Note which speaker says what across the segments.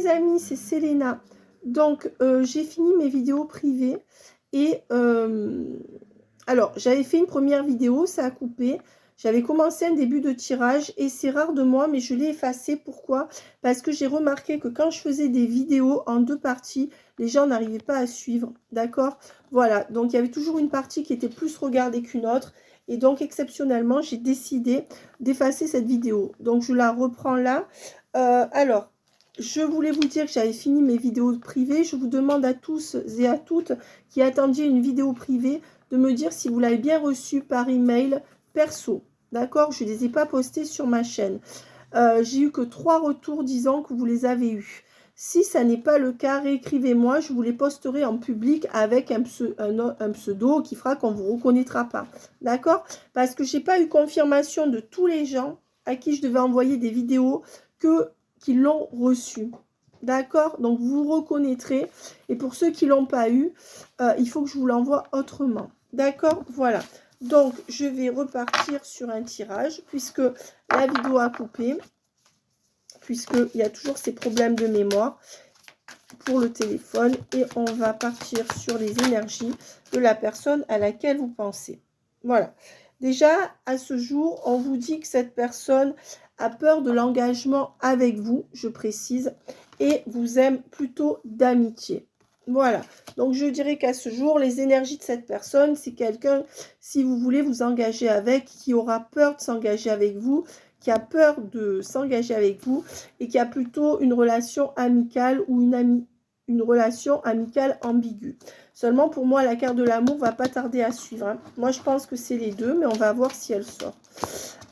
Speaker 1: les amis, c'est Selena. Donc, j'ai fini mes vidéos privées. Et alors, j'avais fait une première vidéo, ça a coupé. J'avais commencé un début de tirage et c'est rare de moi, mais je l'ai effacé. Pourquoi? Parce que j'ai remarqué que quand je faisais des vidéos en 2 parties, les gens n'arrivaient pas à suivre. D'accord? Voilà, donc il y avait toujours une partie qui était plus regardée qu'une autre. Et donc, exceptionnellement, j'ai décidé d'effacer cette vidéo. Donc, je la reprends là. Alors, je voulais vous dire que j'avais fini mes vidéos privées. Je vous demande à tous et à toutes qui attendiez une vidéo privée de me dire si vous l'avez bien reçue par email perso. D'accord? Je ne les ai pas postés sur ma chaîne. J'ai eu que 3 retours disant que vous les avez eus. Si ça n'est pas le cas, réécrivez-moi. Je vous les posterai en public avec un pseudo qui fera qu'on ne vous reconnaîtra pas. D'accord? Parce que je n'ai pas eu confirmation de tous les gens à qui je devais envoyer des vidéos qui l'ont reçu. D'accord? Donc, vous reconnaîtrez. Et pour ceux qui ne l'ont pas eu, il faut que je vous l'envoie autrement. D'accord? Voilà. Donc, je vais repartir sur un tirage puisque la vidéo a coupé. Puisqu'il y a toujours ces problèmes de mémoire pour le téléphone. Et on va partir sur les énergies de la personne à laquelle vous pensez. Voilà. Déjà, à ce jour, on vous dit que cette personne a peur de l'engagement avec vous, je précise, et vous aime plutôt d'amitié. Voilà, donc je dirais qu'à ce jour, les énergies de cette personne, c'est quelqu'un, si vous voulez vous engager avec, qui aura peur de s'engager avec vous, qui a peur de s'engager avec vous, et qui a plutôt une relation amicale ou une relation amicale ambiguë. Seulement, pour moi, la carte de l'amour va pas tarder à suivre. Hein. Moi, je pense que c'est les deux, mais on va voir si elle sort.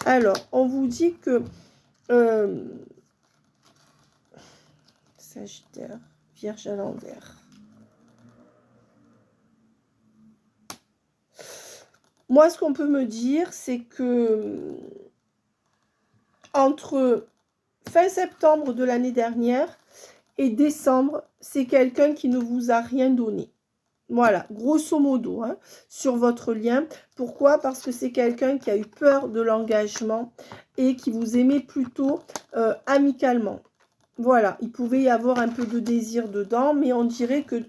Speaker 1: Alors, on vous dit que... Sagittaire, Vierge à l'envers. Moi, ce qu'on peut me dire, c'est que entre fin septembre de l'année dernière et décembre, c'est quelqu'un qui ne vous a rien donné. Voilà, grosso modo, hein, sur votre lien. Pourquoi? Parce que c'est quelqu'un qui a eu peur de l'engagement et qui vous aimait plutôt amicalement. Voilà, il pouvait y avoir un peu de désir dedans, mais on dirait que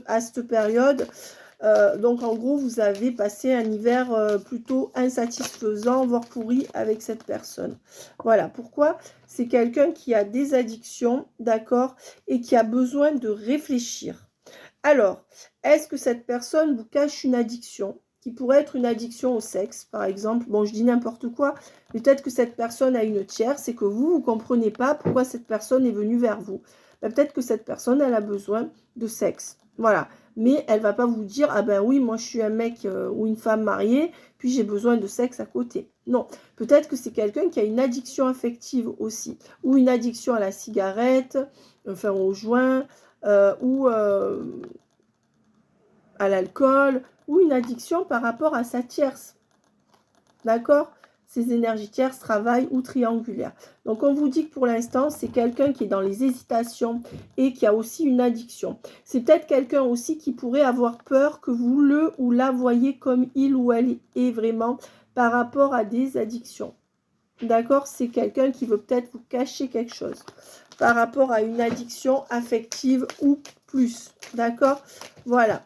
Speaker 1: à cette période, donc en gros, vous avez passé un hiver plutôt insatisfaisant, voire pourri avec cette personne. Voilà, pourquoi? C'est quelqu'un qui a des addictions, d'accord, et qui a besoin de réfléchir. Alors, est-ce que cette personne vous cache une addiction qui pourrait être une addiction au sexe, par exemple? Bon, je dis n'importe quoi, mais peut-être que cette personne a une tierce et que vous ne comprenez pas pourquoi cette personne est venue vers vous. Ben, peut-être que cette personne, elle a besoin de sexe. Voilà. Mais elle ne va pas vous dire, ah ben oui, moi je suis un mec ou une femme mariée, puis j'ai besoin de sexe à côté. Non, peut-être que c'est quelqu'un qui a une addiction affective aussi, ou une addiction à la cigarette, enfin au joint, ou à l'alcool, ou une addiction par rapport à sa tierce. D'accord? Ces énergies tierces, travail ou triangulaires. Donc, on vous dit que pour l'instant, c'est quelqu'un qui est dans les hésitations et qui a aussi une addiction. C'est peut-être quelqu'un aussi qui pourrait avoir peur que vous le ou la voyez comme il ou elle est vraiment par rapport à des addictions. D'accord? C'est quelqu'un qui veut peut-être vous cacher quelque chose par rapport à une addiction affective ou plus. D'accord? Voilà.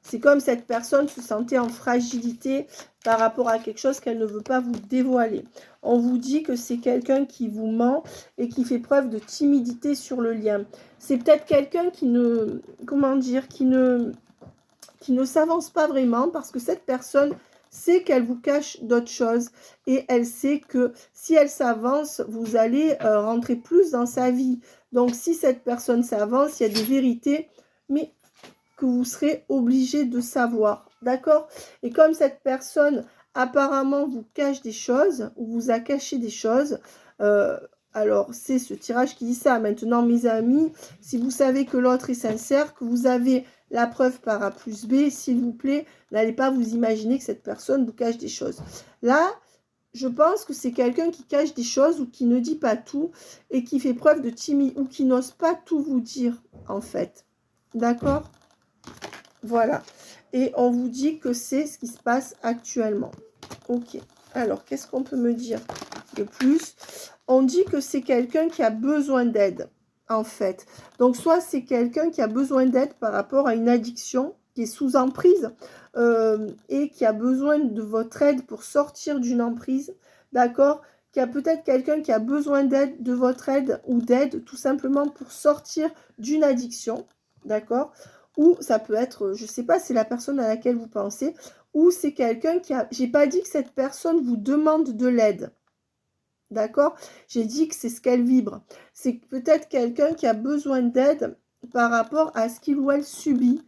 Speaker 1: C'est comme cette personne se sentait en fragilité par rapport à quelque chose qu'elle ne veut pas vous dévoiler. On vous dit que c'est quelqu'un qui vous ment et qui fait preuve de timidité sur le lien. C'est peut-être quelqu'un qui ne, comment dire, qui ne s'avance pas vraiment parce que cette personne sait qu'elle vous cache d'autres choses et elle sait que si elle s'avance, vous allez rentrer plus dans sa vie. Donc, si cette personne s'avance, il y a des vérités, mais que vous serez obligé de savoir, d'accord? Et comme cette personne apparemment vous cache des choses, ou vous a caché des choses, alors c'est ce tirage qui dit ça. Maintenant, mes amis, si vous savez que l'autre est sincère, que vous avez la preuve par A plus B, s'il vous plaît, n'allez pas vous imaginer que cette personne vous cache des choses. Là, je pense que c'est quelqu'un qui cache des choses ou qui ne dit pas tout et qui fait preuve de timidité ou qui n'ose pas tout vous dire, en fait. D'accord? Voilà. Et on vous dit que c'est ce qui se passe actuellement. Ok. Alors, qu'est-ce qu'on peut me dire de plus? On dit que c'est quelqu'un qui a besoin d'aide. en fait. Donc, soit c'est quelqu'un qui a besoin d'aide par rapport à une addiction, qui est sous emprise et qui a besoin de votre aide pour sortir d'une emprise, d'accord? Qu'il y a peut-être quelqu'un qui a besoin d'aide, de votre aide ou d'aide tout simplement pour sortir d'une addiction, d'accord? Ou ça peut être, je ne sais pas, c'est la personne à laquelle vous pensez, ou c'est quelqu'un qui a... J'ai pas dit que cette personne vous demande de l'aide, d'accord? J'ai dit que c'est ce qu'elle vibre. C'est peut-être quelqu'un qui a besoin d'aide par rapport à ce qu'il ou elle subit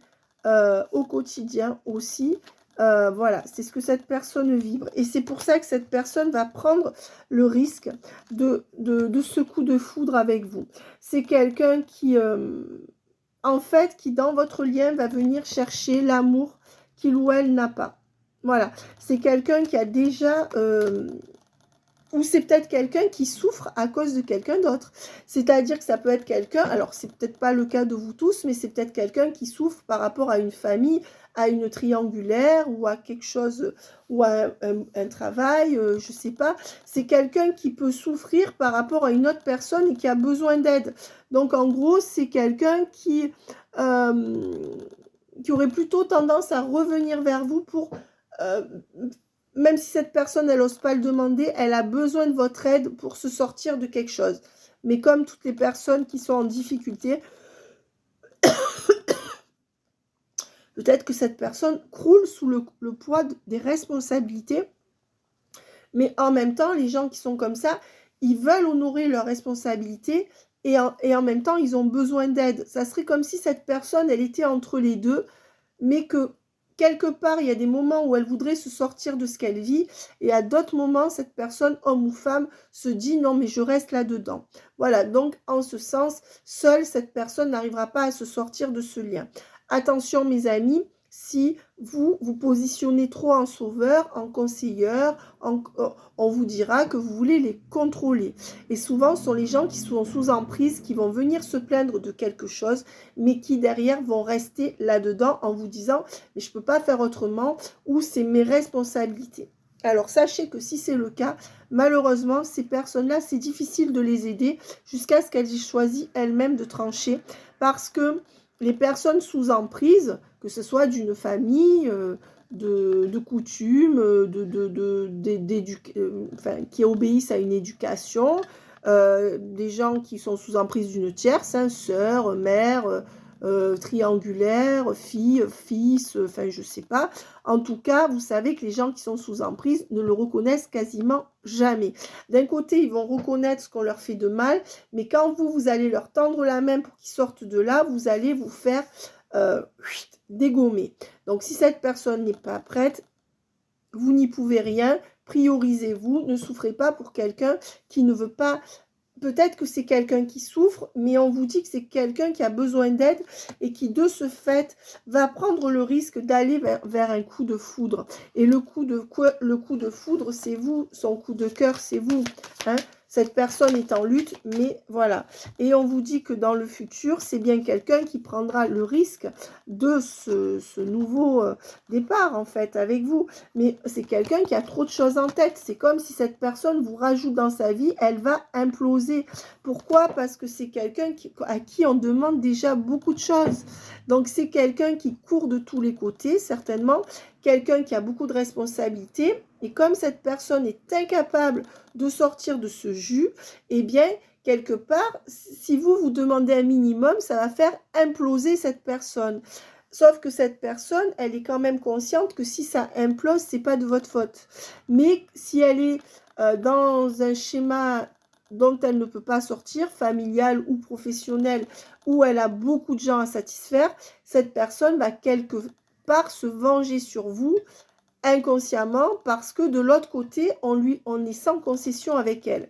Speaker 1: au quotidien aussi. Voilà, c'est ce que cette personne vibre. Et c'est pour ça que cette personne va prendre le risque de ce coup de foudre avec vous. C'est quelqu'un qui, en fait, qui dans votre lien va venir chercher l'amour qu'il ou elle n'a pas. Voilà, c'est quelqu'un qui a déjà... ou c'est peut-être quelqu'un qui souffre à cause de quelqu'un d'autre. C'est-à-dire que ça peut être quelqu'un, alors c'est peut-être pas le cas de vous tous, mais c'est peut-être quelqu'un qui souffre par rapport à une famille, à une triangulaire ou à quelque chose, ou à un travail, je sais pas. C'est quelqu'un qui peut souffrir par rapport à une autre personne et qui a besoin d'aide. Donc en gros, c'est quelqu'un qui aurait plutôt tendance à revenir vers vous pour... même si cette personne, elle n'ose pas le demander, elle a besoin de votre aide pour se sortir de quelque chose. Mais comme toutes les personnes qui sont en difficulté, peut-être que cette personne croule sous le poids des responsabilités. Mais en même temps, les gens qui sont comme ça, ils veulent honorer leurs responsabilités et en même temps, ils ont besoin d'aide. Ça serait comme si cette personne, elle était entre les deux, mais que quelque part, il y a des moments où elle voudrait se sortir de ce qu'elle vit et à d'autres moments, cette personne, homme ou femme, se dit non, mais je reste là-dedans. Voilà, donc en ce sens, seule cette personne n'arrivera pas à se sortir de ce lien. Attention mes amis, si vous vous positionnez trop en sauveur, en conseilleur, on vous dira que vous voulez les contrôler. Et souvent, ce sont les gens qui sont sous emprise, qui vont venir se plaindre de quelque chose, mais qui derrière vont rester là-dedans en vous disant « mais je ne peux pas faire autrement » ou « c'est mes responsabilités ». Alors, sachez que si c'est le cas, malheureusement, ces personnes-là, c'est difficile de les aider jusqu'à ce qu'elles aient choisi elles-mêmes de trancher parce que les personnes sous emprise, que ce soit d'une famille, de coutumes, enfin, qui obéissent à une éducation, des gens qui sont sous emprise d'une tierce, hein, sœur, mère, triangulaire, fille, fils, enfin je sais pas. En tout cas, vous savez que les gens qui sont sous emprise ne le reconnaissent quasiment jamais. D'un côté, ils vont reconnaître ce qu'on leur fait de mal, mais quand vous allez leur tendre la main pour qu'ils sortent de là, vous allez vous faire dégommer. Donc si cette personne n'est pas prête, vous n'y pouvez rien, priorisez-vous, ne souffrez pas pour quelqu'un qui ne veut pas. Peut-être que c'est quelqu'un qui souffre, mais on vous dit que c'est quelqu'un qui a besoin d'aide et qui, de ce fait, va prendre le risque d'aller vers un coup de foudre. Et le coup de foudre, c'est vous. Son coup de cœur, c'est vous. Hein? Cette personne est en lutte, mais voilà. Et on vous dit que dans le futur, c'est bien quelqu'un qui prendra le risque de ce nouveau départ, en fait, avec vous. Mais c'est quelqu'un qui a trop de choses en tête. C'est comme si cette personne vous rajoute dans sa vie, elle va imploser. Pourquoi? Parce que c'est quelqu'un à qui on demande déjà beaucoup de choses. Donc c'est quelqu'un qui court de tous les côtés, certainement. Quelqu'un qui a beaucoup de responsabilités. Et comme cette personne est incapable de sortir de ce jus, eh bien, quelque part, si vous demandez un minimum, ça va faire imploser cette personne. Sauf que cette personne, elle est quand même consciente que si ça implose, c'est pas de votre faute. Mais si elle est dans un schéma dont elle ne peut pas sortir, familial ou professionnel, où elle a beaucoup de gens à satisfaire, cette personne va quelque part se venger sur vous inconsciemment parce que de l'autre côté, on est sans concession avec elle.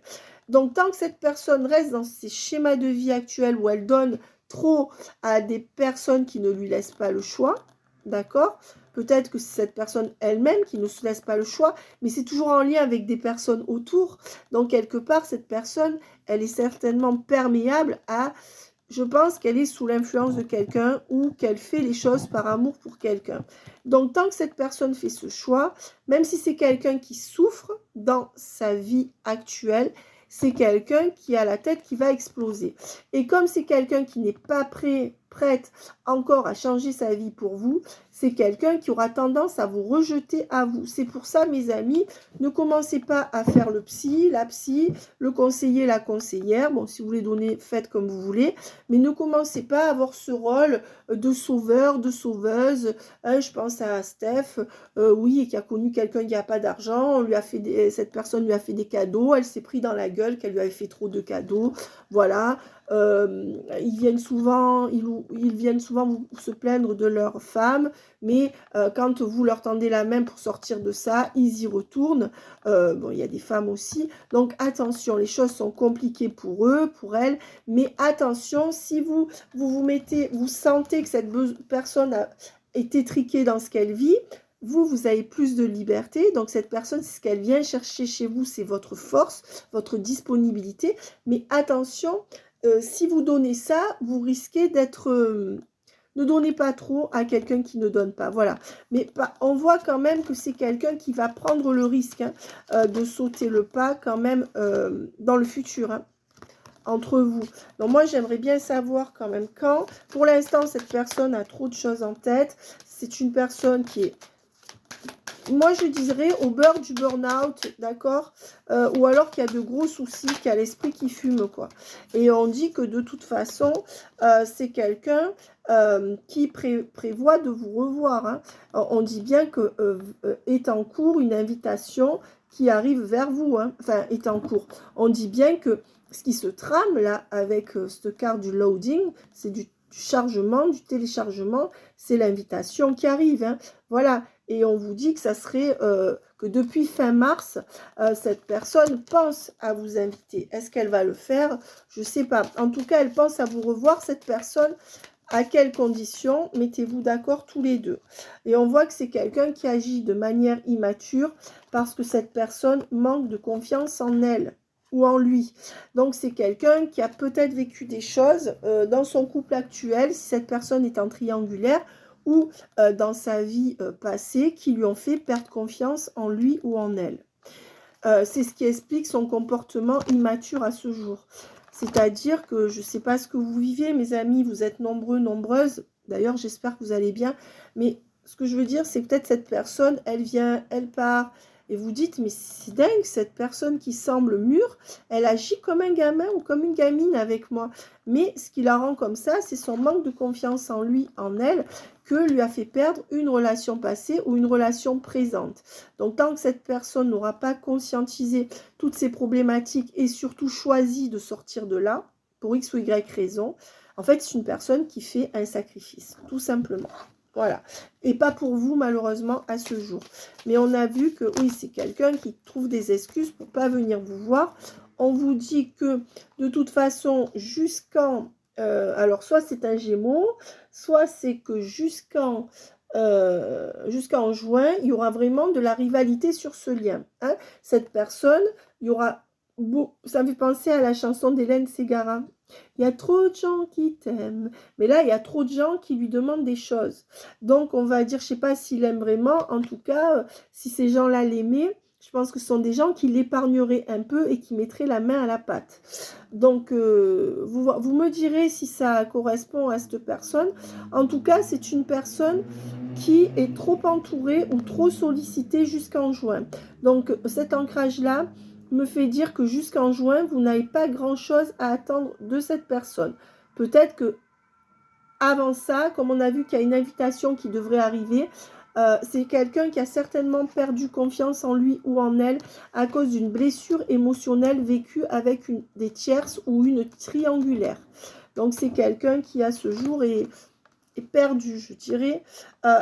Speaker 1: Donc, tant que cette personne reste dans ses schémas de vie actuels où elle donne trop à des personnes qui ne lui laissent pas le choix, d'accord? Peut-être que c'est cette personne elle-même qui ne se laisse pas le choix, mais c'est toujours en lien avec des personnes autour. Donc, quelque part, cette personne, elle est certainement perméable à... Je pense qu'elle est sous l'influence de quelqu'un ou qu'elle fait les choses par amour pour quelqu'un. Donc, tant que cette personne fait ce choix, même si c'est quelqu'un qui souffre dans sa vie actuelle, c'est quelqu'un qui a la tête qui va exploser. Et comme c'est quelqu'un qui n'est pas prête encore à changer sa vie pour vous, c'est quelqu'un qui aura tendance à vous rejeter à vous. C'est pour ça, mes amis, ne commencez pas à faire le psy, la psy, le conseiller, la conseillère. Bon, si vous voulez donner, faites comme vous voulez, mais ne commencez pas à avoir ce rôle de sauveur, de sauveuse. Je pense à Steph, oui, qui a connu quelqu'un qui n'a pas d'argent. Cette personne lui a fait des cadeaux. Elle s'est pris dans la gueule qu'elle lui avait fait trop de cadeaux. Voilà. Ils viennent souvent se plaindre de leur femme, mais quand vous leur tendez la main pour sortir de ça, ils y retournent. Bon, il y a des femmes aussi, donc attention, les choses sont compliquées pour eux, pour elles, mais attention, si vous sentez que cette personne est étriquée dans ce qu'elle vit, vous avez plus de liberté. Donc cette personne, c'est ce qu'elle vient chercher chez vous, c'est votre force, votre disponibilité, mais attention, si vous donnez ça, vous risquez d'être... ne donnez pas trop à quelqu'un qui ne donne pas. Voilà. Mais on voit quand même que c'est quelqu'un qui va prendre le risque de sauter le pas quand même dans le futur, hein, entre vous. Donc moi, j'aimerais bien savoir quand même quand. Pour l'instant, cette personne a trop de choses en tête. C'est une personne qui est... Moi, je dirais au beurre du burn-out, d'accord, ou alors qu'il y a de gros soucis, qu'il y a l'esprit qui fume, quoi. Et on dit que de toute façon, c'est quelqu'un qui prévoit de vous revoir, hein. On dit bien que est en cours une invitation qui arrive vers vous, hein. Enfin, est en cours. On dit bien que ce qui se trame là avec cette carte du loading, c'est du chargement, du téléchargement, c'est l'invitation qui arrive, hein. Voilà. Et on vous dit que ça serait que depuis fin mars, cette personne pense à vous inviter. Est-ce qu'elle va le faire? Je ne sais pas. En tout cas, elle pense à vous revoir, cette personne. À quelles conditions? Mettez-vous d'accord tous les deux. Et on voit que c'est quelqu'un qui agit de manière immature parce que cette personne manque de confiance en elle ou en lui. Donc, c'est quelqu'un qui a peut-être vécu des choses dans son couple actuel, si cette personne est en triangulaire, ou dans sa vie passée, qui lui ont fait perdre confiance en lui ou en elle. C'est ce qui explique son comportement immature à ce jour. C'est-à-dire que je ne sais pas ce que vous vivez, mes amis, vous êtes nombreux, nombreuses. D'ailleurs, j'espère que vous allez bien. Mais ce que je veux dire, c'est peut-être cette personne, elle vient, elle part. Et vous dites, mais c'est dingue, cette personne qui semble mûre, elle agit comme un gamin ou comme une gamine avec moi. Mais ce qui la rend comme ça, c'est son manque de confiance en lui, en elle, que lui a fait perdre une relation passée ou une relation présente. Donc, tant que cette personne n'aura pas conscientisé toutes ces problématiques et surtout choisi de sortir de là, pour X ou Y raison, en fait, c'est une personne qui fait un sacrifice, tout simplement. Voilà. Et pas pour vous, malheureusement, à ce jour. Mais on a vu que, oui, c'est quelqu'un qui trouve des excuses pour ne pas venir vous voir. On vous dit que, de toute façon, jusqu'en... alors, soit c'est un Gémeaux, soit c'est que jusqu'en juin, il y aura vraiment de la rivalité sur ce lien, hein. Cette personne, il y aura... Ça me fait penser à la chanson d'Hélène Ségara. Il y a trop de gens qui t'aiment. Mais là, il y a trop de gens qui lui demandent des choses. Donc, on va dire, je ne sais pas s'il aime vraiment. En tout cas, si ces gens-là l'aimaient, je pense que ce sont des gens qui l'épargneraient un peu et qui mettraient la main à la pâte. Donc, vous me direz si ça correspond à cette personne. En tout cas, c'est une personne qui est trop entourée ou trop sollicitée jusqu'en juin. Donc, cet ancrage-là me fait dire que jusqu'en juin, vous n'avez pas grand-chose à attendre de cette personne. Peut-être que avant ça, comme on a vu qu'il y a une invitation qui devrait arriver, c'est quelqu'un qui a certainement perdu confiance en lui ou en elle à cause d'une blessure émotionnelle vécue avec des tierces ou une triangulaire. Donc, c'est quelqu'un qui, à ce jour, est perdu, je dirais.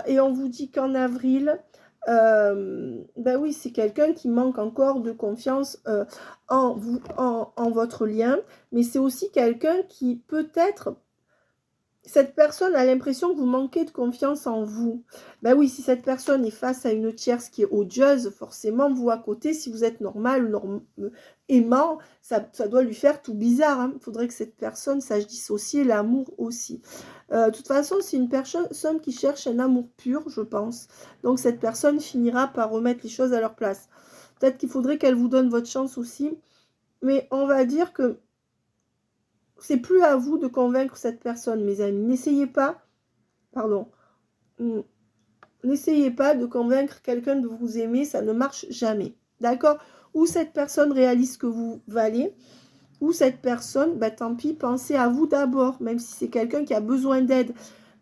Speaker 1: Et on vous dit qu'en avril... ben oui, c'est quelqu'un qui manque encore de confiance en vous, en votre lien, mais c'est aussi quelqu'un qui peut-être, cette personne a l'impression que vous manquez de confiance en vous. Ben oui, si cette personne est face à une tierce qui est odieuse, forcément, vous à côté, si vous êtes normal, aimant, ça doit lui faire tout bizarre, hein. Il faudrait que cette personne sache dissocier l'amour aussi. De toute façon, c'est une personne qui cherche un amour pur, je pense. Donc, cette personne finira par remettre les choses à leur place. Peut-être qu'il faudrait qu'elle vous donne votre chance aussi mais on va dire que c'est plus à vous de convaincre cette personne, mes amis. N'essayez pas, pardon, n'essayez pas de convaincre quelqu'un de vous aimer, ça ne marche jamais. D'accord? Ou cette personne réalise ce que vous valez, ou cette personne, bah, tant pis, pensez à vous d'abord, même si c'est quelqu'un qui a besoin d'aide.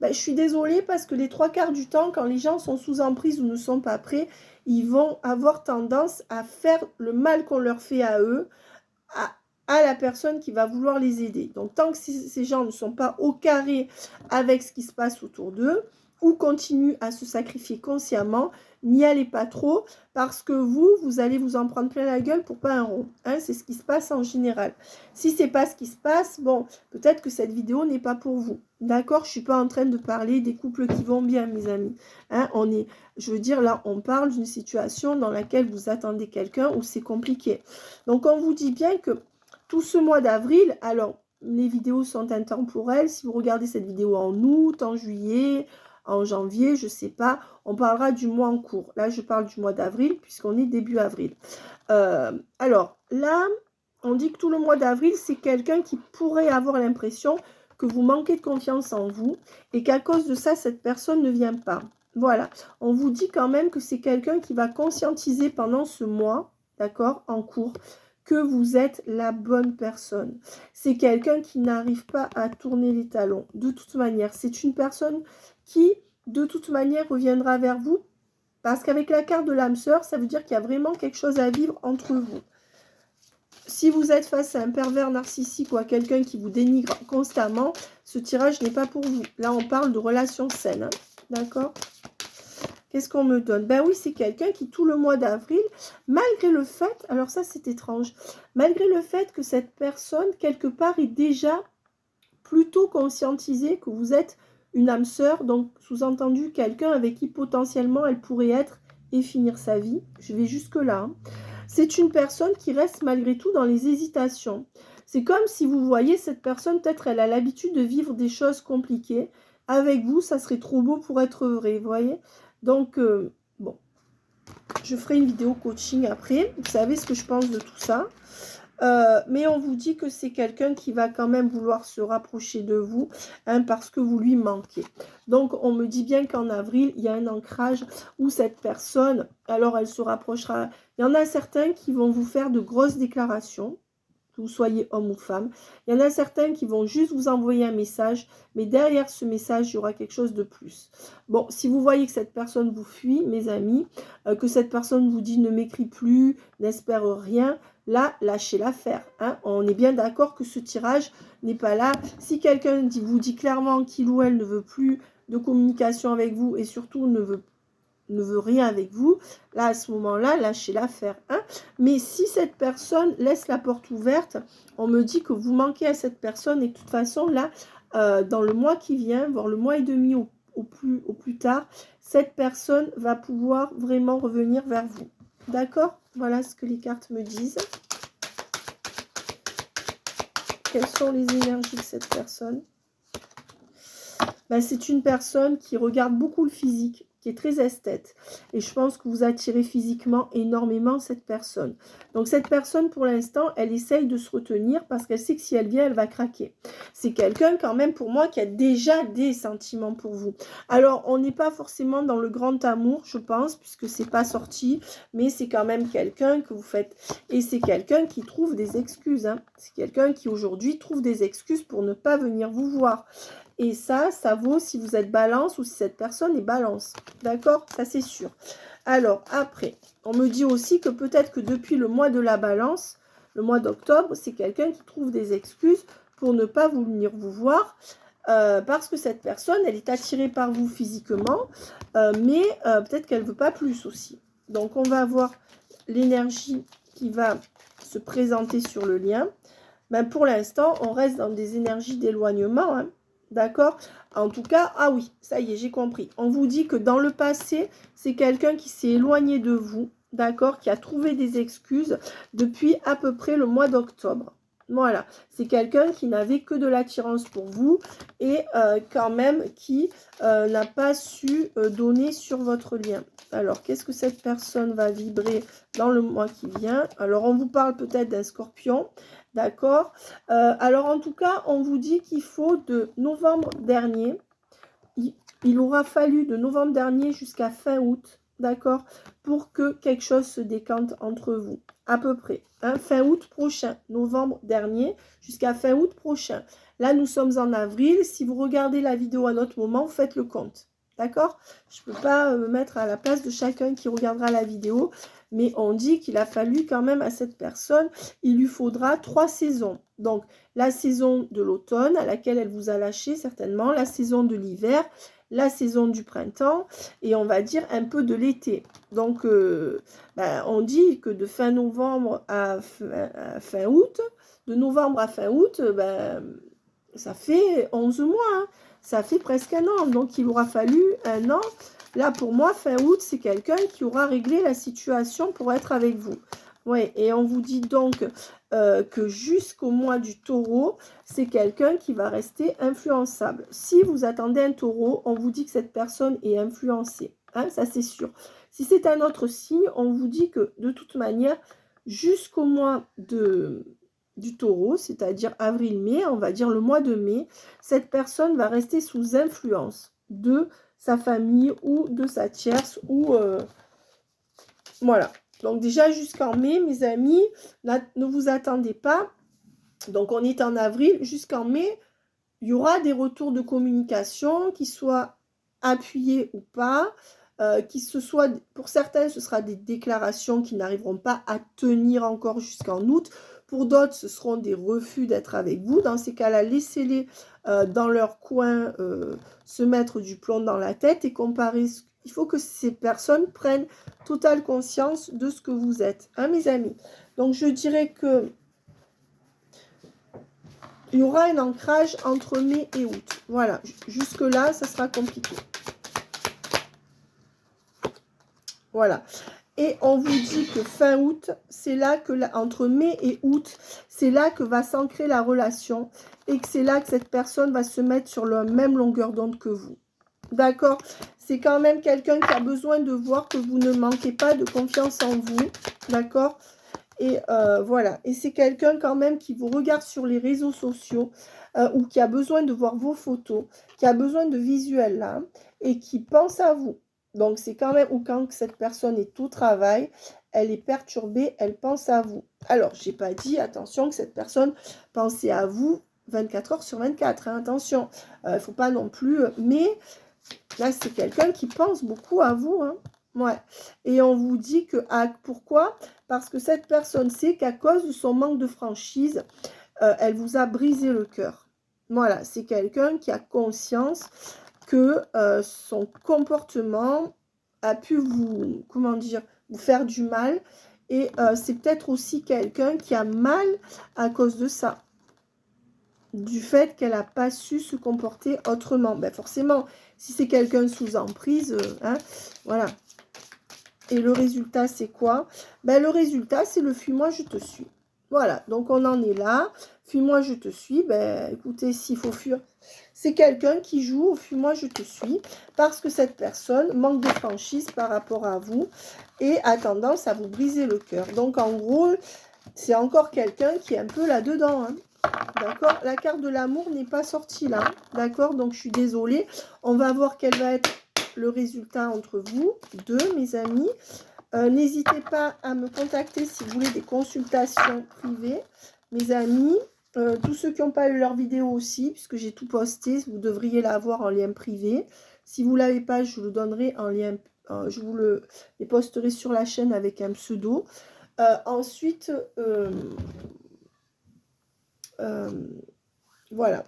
Speaker 1: Bah, je suis désolée parce que les 3/4 du temps, quand les gens sont sous emprise ou ne sont pas prêts, ils vont avoir tendance à faire le mal qu'on leur fait à eux, à la personne qui va vouloir les aider. Donc, tant que ces gens ne sont pas au carré avec ce qui se passe autour d'eux, ou continuent à se sacrifier consciemment, n'y allez pas trop, parce que vous allez vous en prendre plein la gueule pour pas un rond. Hein, c'est ce qui se passe en général. Si c'est pas ce qui se passe, bon, peut-être que cette vidéo n'est pas pour vous. D'accord? Je suis pas en train de parler des couples qui vont bien, mes amis. Hein, je veux dire, là, on parle d'une situation dans laquelle vous attendez quelqu'un où c'est compliqué. Donc, on vous dit bien que tout ce mois d'avril, alors, les vidéos sont intemporelles. Si vous regardez cette vidéo en août, en juillet, en janvier, je ne sais pas, on parlera du mois en cours. Là, je parle du mois d'avril, puisqu'on est début avril. Alors, là, on dit que tout le mois d'avril, c'est quelqu'un qui pourrait avoir l'impression que vous manquez de confiance en vous et qu'à cause de ça, cette personne ne vient pas. Voilà, on vous dit quand même que c'est quelqu'un qui va conscientiser pendant ce mois, d'accord, en cours, que vous êtes la bonne personne. C'est quelqu'un qui n'arrive pas à tourner les talons. De toute manière, c'est une personne qui, de toute manière, reviendra vers vous. Parce qu'avec la carte de l'âme sœur, ça veut dire qu'il y a vraiment quelque chose à vivre entre vous. Si vous êtes face à un pervers narcissique ou à quelqu'un qui vous dénigre constamment, ce tirage n'est pas pour vous. Là, on parle de relations saines. Hein, d'accord ? Qu'est-ce qu'on me donne? Ben oui, c'est quelqu'un qui, tout le mois d'avril, malgré le fait, alors ça c'est étrange, malgré le fait que cette personne, quelque part, est déjà plutôt conscientisée que vous êtes une âme sœur, donc sous-entendu quelqu'un avec qui potentiellement elle pourrait être et finir sa vie. Je vais jusque-là. Hein. C'est une personne qui reste malgré tout dans les hésitations. C'est comme si vous voyez cette personne, peut-être elle a l'habitude de vivre des choses compliquées. Avec vous, ça serait trop beau pour être vrai, vous voyez? Donc, bon, je ferai une vidéo coaching après. Vous savez ce que je pense de tout ça. Mais on vous dit que c'est quelqu'un qui va quand même vouloir se rapprocher de vous, hein, parce que vous lui manquez. Donc, on me dit bien qu'en avril, il y a un ancrage où cette personne, alors elle se rapprochera. Il y en a certains qui vont vous faire de grosses déclarations, que vous soyez homme ou femme. Il y en a certains qui vont juste vous envoyer un message, mais derrière ce message, il y aura quelque chose de plus. Bon, si vous voyez que cette personne vous fuit, mes amis, que cette personne vous dit ne m'écris plus, n'espère rien, là, lâchez l'affaire. Hein. On est bien d'accord que ce tirage n'est pas là. Si quelqu'un vous dit clairement qu'il ou elle ne veut plus de communication avec vous et surtout ne veut rien avec vous, là, à ce moment-là, lâchez l'affaire. Hein. Mais si cette personne laisse la porte ouverte, on me dit que vous manquez à cette personne et de toute façon, là, dans le mois qui vient, voire le mois et demi au plus tard, cette personne va pouvoir vraiment revenir vers vous. D'accord? Voilà ce que les cartes me disent. Quelles sont les énergies de cette personne? Ben, c'est une personne qui regarde beaucoup le physique, qui est très esthète. Et je pense que vous attirez physiquement énormément cette personne. Donc cette personne, pour l'instant, elle essaye de se retenir parce qu'elle sait que si elle vient, elle va craquer. C'est quelqu'un quand même pour moi qui a déjà des sentiments pour vous. Alors, on n'est pas forcément dans le grand amour, je pense, puisque c'est pas sorti, mais c'est quand même quelqu'un que vous faites. Et c'est quelqu'un qui trouve des excuses. Hein. C'est quelqu'un qui aujourd'hui trouve des excuses pour ne pas venir vous voir. Et ça vaut si vous êtes balance ou si cette personne est balance. D'accord? Ça, c'est sûr. Alors, après, on me dit aussi que peut-être que depuis le mois de la balance, le mois d'octobre, c'est quelqu'un qui trouve des excuses pour ne pas venir vous voir. Parce que cette personne, elle est attirée par vous physiquement, mais peut-être qu'elle ne veut pas plus aussi. Donc, on va voir l'énergie qui va se présenter sur le lien. Ben, pour l'instant, on reste dans des énergies d'éloignement, hein. D'accord? En tout cas, ah oui, ça y est, j'ai compris. On vous dit que dans le passé, c'est quelqu'un qui s'est éloigné de vous, d'accord? Qui a trouvé des excuses depuis à peu près le mois d'octobre. Voilà, c'est quelqu'un qui n'avait que de l'attirance pour vous et quand même qui n'a pas su donner sur votre lien. Alors, qu'est-ce que cette personne va vibrer dans le mois qui vient? Alors, on vous parle peut-être d'un scorpion, d'accord? Alors, en tout cas, on vous dit qu'il faut de novembre dernier, il aura fallu de novembre dernier jusqu'à fin août, d'accord, pour que quelque chose se décante entre vous, à peu près. Hein, fin août prochain, novembre dernier, jusqu'à fin août prochain. Là, nous sommes en avril. Si vous regardez la vidéo à un autre moment, vous faites le compte. D'accord? Je ne peux pas me mettre à la place de chacun qui regardera la vidéo, mais on dit qu'il a fallu quand même à cette personne, il lui faudra 3 saisons. Donc, la saison de l'automne, à laquelle elle vous a lâché certainement, la saison de l'hiver, la saison du printemps et on va dire un peu de l'été. Donc, on dit que de fin novembre à fin août, de novembre à fin août, ça fait 11 mois, hein. Ça fait presque un an. Donc, il aura fallu un an. Là, pour moi, fin août, c'est quelqu'un qui aura réglé la situation pour être avec vous. Oui, et on vous dit donc que jusqu'au mois du taureau, c'est quelqu'un qui va rester influençable. Si vous attendez un taureau, on vous dit que cette personne est influencée. Hein, ça, c'est sûr. Si c'est un autre signe, on vous dit que de toute manière, jusqu'au mois du taureau, c'est-à-dire avril-mai, on va dire le mois de mai, cette personne va rester sous influence de sa famille ou de sa tierce ou voilà. Donc déjà jusqu'en mai, mes amis, ne vous attendez pas. Donc on est en avril, jusqu'en mai, il y aura des retours de communication qui soient appuyés ou pas, pour certains, ce sera des déclarations qui n'arriveront pas à tenir encore jusqu'en août. Pour d'autres, ce seront des refus d'être avec vous. Dans ces cas-là, laissez-les dans leur coin se mettre du plomb dans la tête et comparer. Il faut que ces personnes prennent totale conscience de ce que vous êtes, hein, mes amis. Donc, je dirais que il y aura un ancrage entre mai et août. Voilà, jusque-là, ça sera compliqué. Voilà. Et on vous dit que fin août, c'est là que, entre mai et août, c'est là que va s'ancrer la relation et que c'est là que cette personne va se mettre sur la même longueur d'onde que vous. D'accord? C'est quand même quelqu'un qui a besoin de voir que vous ne manquez pas de confiance en vous. D'accord? Et voilà. Et c'est quelqu'un quand même qui vous regarde sur les réseaux sociaux ou qui a besoin de voir vos photos, qui a besoin de visuels là et qui pense à vous. Donc, c'est quand même, ou quand cette personne est au travail, elle est perturbée, elle pense à vous. Alors, je n'ai pas dit, attention, que cette personne pensait à vous 24 heures sur 24. Hein, attention, il ne faut pas non plus... mais là, c'est quelqu'un qui pense beaucoup à vous. Hein. Ouais. Et on vous dit que... pourquoi? Parce que cette personne sait qu'à cause de son manque de franchise, elle vous a brisé le cœur. Voilà, c'est quelqu'un qui a conscience que son comportement a pu vous, comment dire, vous faire du mal. Et c'est peut-être aussi quelqu'un qui a mal à cause de ça. Du fait qu'elle n'a pas su se comporter autrement. Ben forcément, si c'est quelqu'un sous emprise, hein, voilà. Et le résultat, c'est quoi? Ben, le résultat, c'est le fuis-moi, je te suis. Voilà, donc on en est là. Fuis-moi, je te suis. Ben, écoutez, s'il faut fuir, c'est quelqu'un qui joue au fuis-moi, je te suis. Parce que cette personne manque de franchise par rapport à vous et a tendance à vous briser le cœur. Donc, en gros, c'est encore quelqu'un qui est un peu là-dedans. Hein. D'accord? La carte de l'amour n'est pas sortie là. D'accord? Donc, je suis désolée. On va voir quel va être le résultat entre vous deux, mes amis. N'hésitez pas à me contacter si vous voulez des consultations privées, mes amis. Tous ceux qui n'ont pas eu leur vidéo aussi, puisque j'ai tout posté, vous devriez l'avoir en lien privé. Si vous ne l'avez pas, je vous le donnerai en lien, je vous les posterai sur la chaîne avec un pseudo. Ensuite, voilà.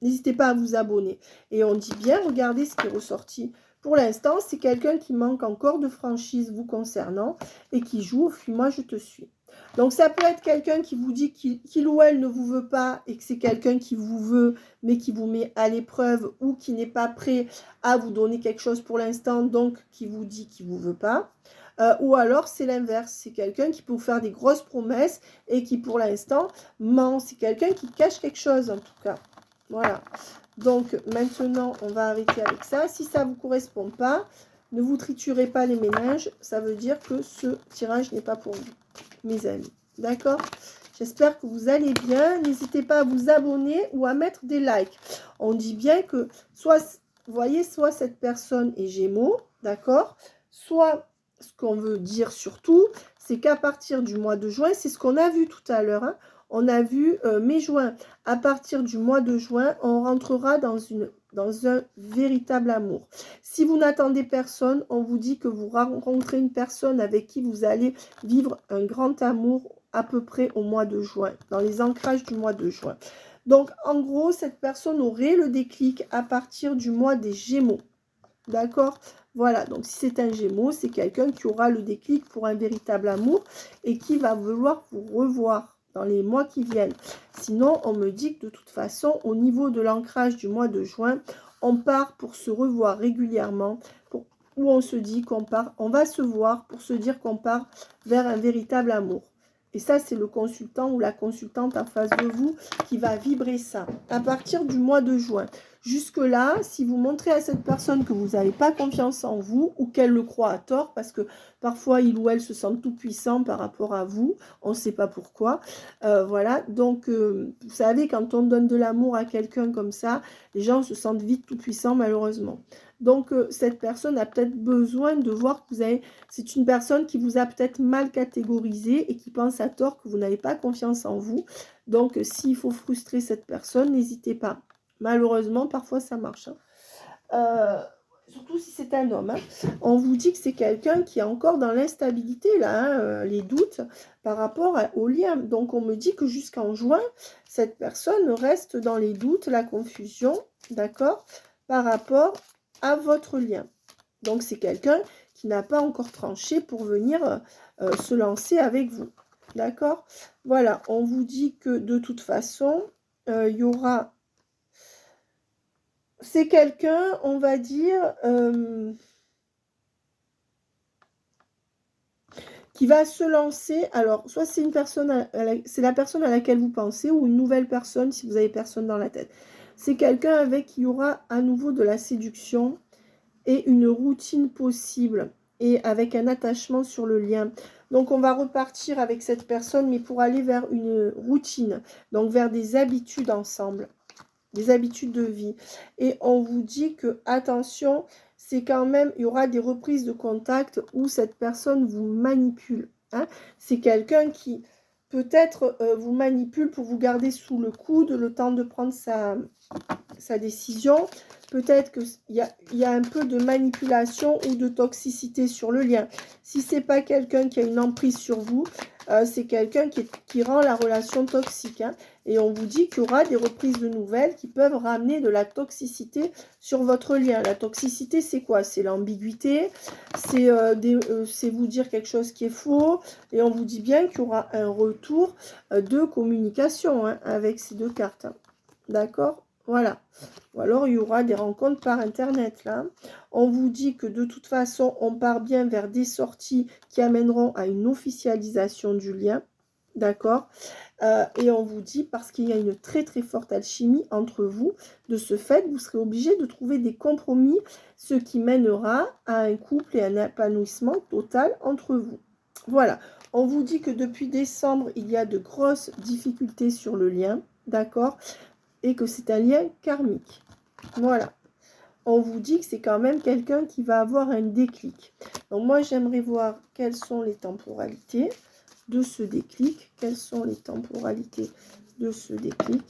Speaker 1: N'hésitez pas à vous abonner. Et on dit bien, regardez ce qui est ressorti. Pour l'instant, c'est quelqu'un qui manque encore de franchise vous concernant et qui joue au fuis-moi, je te suis. Donc, ça peut être quelqu'un qui vous dit qu'il ou elle ne vous veut pas et que c'est quelqu'un qui vous veut, mais qui vous met à l'épreuve ou qui n'est pas prêt à vous donner quelque chose pour l'instant, donc qui vous dit qu'il ne vous veut pas. Ou alors c'est l'inverse, c'est quelqu'un qui peut vous faire des grosses promesses et qui pour l'instant ment. C'est quelqu'un qui cache quelque chose en tout cas. Voilà. Donc maintenant on va arrêter avec ça. Si ça ne vous correspond pas, ne vous triturez pas les méninges. Ça veut dire que ce tirage n'est pas pour vous, mes amis. D'accord? J'espère que vous allez bien. N'hésitez pas à vous abonner ou à mettre des likes. On dit bien que soit, vous voyez, soit cette personne est Gémeaux, d'accord? Soit, ce qu'on veut dire surtout, c'est qu'à partir du mois de juin, c'est ce qu'on a vu tout à l'heure, hein, on a vu mai-juin. À partir du mois de juin, on rentrera dans un véritable amour. Si vous n'attendez personne, on vous dit que vous rencontrez une personne avec qui vous allez vivre un grand amour à peu près au mois de juin, dans les ancrages du mois de juin. Donc, en gros, cette personne aurait le déclic à partir du mois des Gémeaux. D'accord? Voilà, donc si c'est un Gémeaux, c'est quelqu'un qui aura le déclic pour un véritable amour et qui va vouloir vous revoir dans les mois qui viennent. Sinon, on me dit que de toute façon, au niveau de l'ancrage du mois de juin, on part pour se revoir régulièrement, où on se dit qu'on part, on va se voir pour se dire qu'on part vers un véritable amour. Et ça, c'est le consultant ou la consultante en face de vous qui va vibrer ça. À partir du mois de juin. Jusque-là, si vous montrez à cette personne que vous n'avez pas confiance en vous ou qu'elle le croit à tort, parce que parfois il ou elle se sent tout puissant par rapport à vous, on ne sait pas pourquoi. Voilà, donc vous savez, quand on donne de l'amour à quelqu'un comme ça, les gens se sentent vite tout puissants malheureusement. Donc, cette personne a peut-être besoin de voir que vous avez... C'est une personne qui vous a peut-être mal catégorisé et qui pense à tort que vous n'avez pas confiance en vous. Donc, s'il faut frustrer cette personne, n'hésitez pas. Malheureusement, parfois, ça marche. Hein. Surtout si c'est un homme. Hein. On vous dit que c'est quelqu'un qui est encore dans l'instabilité, là, hein, les doutes par rapport au lien. Donc, on me dit que jusqu'en juin, cette personne reste dans les doutes, la confusion, d'accord, par rapport à votre lien. Donc, c'est quelqu'un qui n'a pas encore tranché pour venir se lancer avec vous. D'accord? Voilà, on vous dit que de toute façon, il y aura... C'est quelqu'un, on va dire, qui va se lancer. Alors, soit c'est une personne, c'est la personne à laquelle vous pensez, ou une nouvelle personne si vous avez personne dans la tête. C'est quelqu'un avec qui il y aura à nouveau de la séduction et une routine possible et avec un attachement sur le lien. Donc, on va repartir avec cette personne, mais pour aller vers une routine, donc vers des habitudes ensemble, des habitudes de vie. Et on vous dit que, attention, c'est quand même, il y aura des reprises de contact où cette personne vous manipule. Hein. C'est quelqu'un qui peut-être vous manipule pour vous garder sous le coude le temps de prendre sa décision. Peut-être qu'il y a un peu de manipulation ou de toxicité sur le lien. Si ce n'est pas quelqu'un qui a une emprise sur vous, c'est quelqu'un qui rend la relation toxique. Hein. Et on vous dit qu'il y aura des reprises de nouvelles qui peuvent ramener de la toxicité sur votre lien. La toxicité, c'est quoi? C'est l'ambiguïté, c'est vous dire quelque chose qui est faux. Et on vous dit bien qu'il y aura un retour de communication hein, avec ces deux cartes. Hein. D'accord? Voilà. Ou alors, il y aura des rencontres par Internet, là. On vous dit que de toute façon, on part bien vers des sorties qui amèneront à une officialisation du lien. D'accord? Et on vous dit, parce qu'il y a une très très forte alchimie entre vous, de ce fait, vous serez obligé de trouver des compromis, ce qui mènera à un couple et un épanouissement total entre vous. Voilà. On vous dit que depuis décembre, il y a de grosses difficultés sur le lien. D'accord? Et que c'est un lien karmique. Voilà. On vous dit que c'est quand même quelqu'un qui va avoir un déclic. Donc moi, j'aimerais voir quelles sont les temporalités de ce déclic. Quelles sont les temporalités de ce déclic?